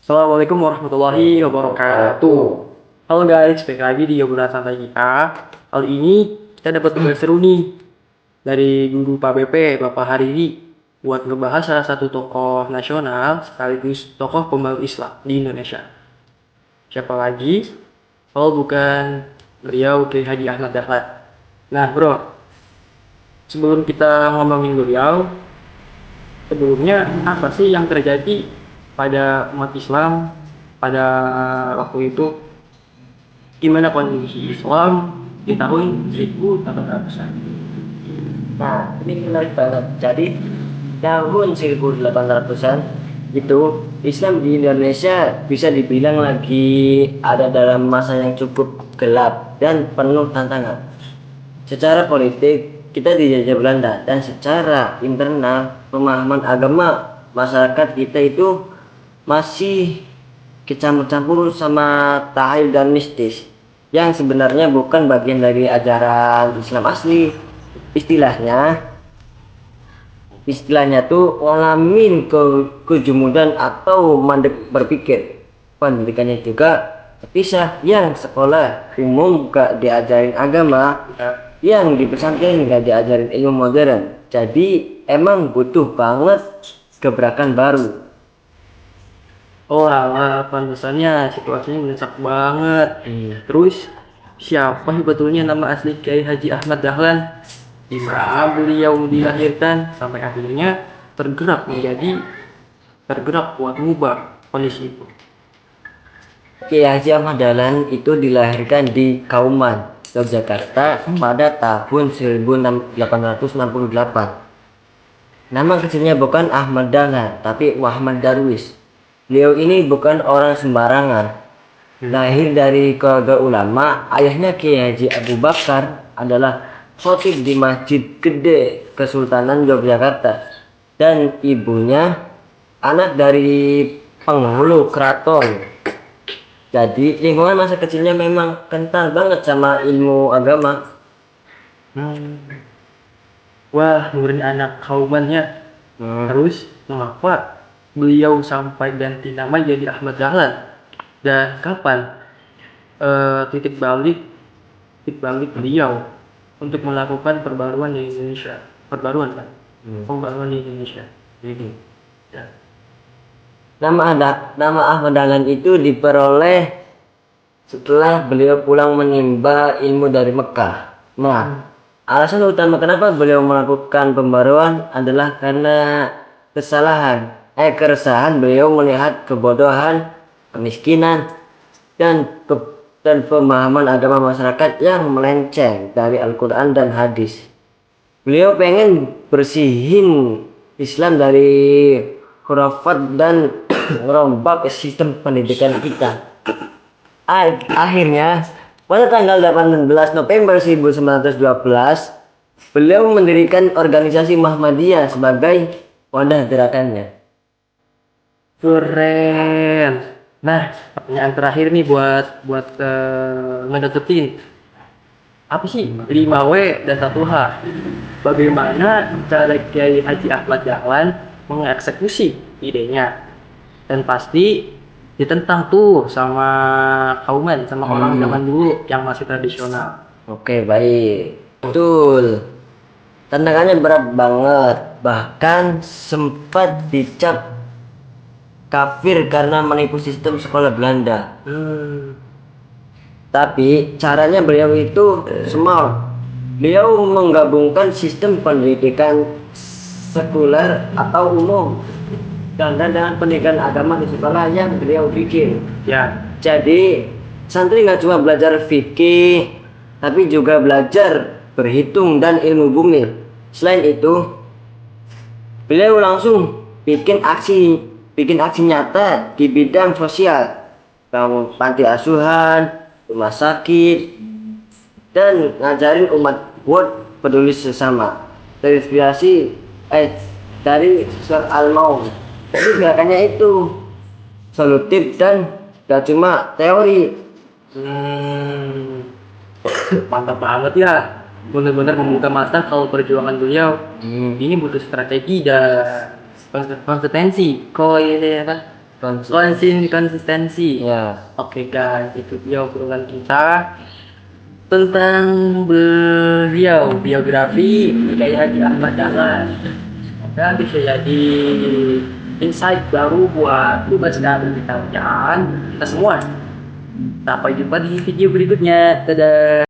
Assalamualaikum warahmatullahi wabarakatuh. Halo guys, balik lagi di obrolan santai kita. Kali ini kita dapat tugas seru nih dari guru Pak BP, Bapak Hariri, buat ngebahas salah satu tokoh nasional sekaligus tokoh pembaru Islam di Indonesia. Siapa lagi? Kalau bukan beliau Kiai Haji Ahmad Dahlan. Nah bro, sebelum kita ngomongin beliau, sebelumnya apa sih yang terjadi pada umat Islam pada waktu itu, gimana kondisi Islam di tahun 1800-an? Nah, ini menarik banget. Jadi, tahun 1800-an itu Islam di Indonesia bisa dibilang lagi ada dalam masa yang cukup gelap dan penuh tantangan. Secara politik, kita dijajah Belanda, dan secara internal, pemahaman agama masyarakat kita itu masih kecampur-campur sama tahlil dan mistis yang sebenarnya bukan bagian dari ajaran Islam asli. istilahnya istilahnya tuh ngalamin kejumudan atau mandek berpikir. Pendidikannya juga terpisah, yang sekolah umum gak diajarin agama, yang di pesantren gak diajarin ilmu modern. Jadi emang butuh banget gebrakan baru. Oh alah, pantesannya situasinya mendesak banget. Terus siapa sebetulnya nama asli Kiai Haji Ahmad Dahlan? Di mana beliau dilahirkan sampai akhirnya tergerak buat mengubah kondisi itu? Kiai Haji Ahmad Dahlan itu dilahirkan di Kauman, Yogyakarta pada tahun 1868. Nama kecilnya bukan Ahmad Dahlan, tapi Muhammad Darwis. Beliau ini bukan orang sembarangan. Lahir dari keluarga ulama, ayahnya Kiai Haji Abu Bakar adalah khatib di Masjid Gede Kesultanan Yogyakarta, dan ibunya anak dari penghulu keraton. Jadi lingkungan masa kecilnya memang kental banget sama ilmu agama. Hmm. Wah, nurin anak kaumannya. Terus mengapa beliau sampai ganti nama jadi Ahmad Dahlan? Dan kapan titik balik beliau untuk melakukan perbaruan di Indonesia? Perbaruan kan? Pembaruan di Indonesia. Jadi, ya. Nama Ahmad Dahlan itu diperoleh setelah beliau pulang menimba ilmu dari Mekah. Nah, alasan utama kenapa beliau melakukan pembaruan adalah karena keresahan beliau melihat kebodohan, kemiskinan, dan pemahaman agama masyarakat yang melenceng dari Al-Quran dan hadis. Beliau pengen bersihin Islam dari khurafat dan merombak sistem pendidikan kita. Akhirnya, pada tanggal 18 November 1912, beliau mendirikan organisasi Muhammadiyah sebagai wadah gerakannya. Keren. Nah, pertanyaan terakhir nih buat ngedeketin. Apa sih 5W dan 1H? Bagaimana cara Kiai Haji Ahmad Dahlan mengeksekusi idenya? Dan pasti ditentang tuh sama kauman, sama orang zaman dulu yang masih tradisional. Oke, baik. Betul. Tantangannya berat banget. Bahkan sempat dicap kafir karena menipu sistem sekolah Belanda. Tapi caranya beliau itu smart. Beliau menggabungkan sistem pendidikan sekuler atau umum dan dengan pendidikan agama di sekolah yang beliau bikin. Ya. Jadi santri nggak cuma belajar fikih, tapi juga belajar berhitung dan ilmu bumi. Selain itu, beliau langsung bikin aksi nyata di bidang sosial, bangun panti asuhan, rumah sakit, dan ngajarin umat buat peduli sesama. Terinspirasi dari surat Al-Maun. Jadi gerakannya itu solutif dan gak cuma teori. Mantap banget ya. Benar-benar membuka mata kalau perjuangan beliau ini butuh strategi dan konsistensi. Kalau ini apa? konsistensi. Ya. Oke guys, itu dia obrolan kita tentang beliau, biografi Kiai Haji Ahmad Dahlan. Semoga bisa jadi insight baru buat tugas dan pekerjaan kita semua. Sampai jumpa di video berikutnya. Dadah.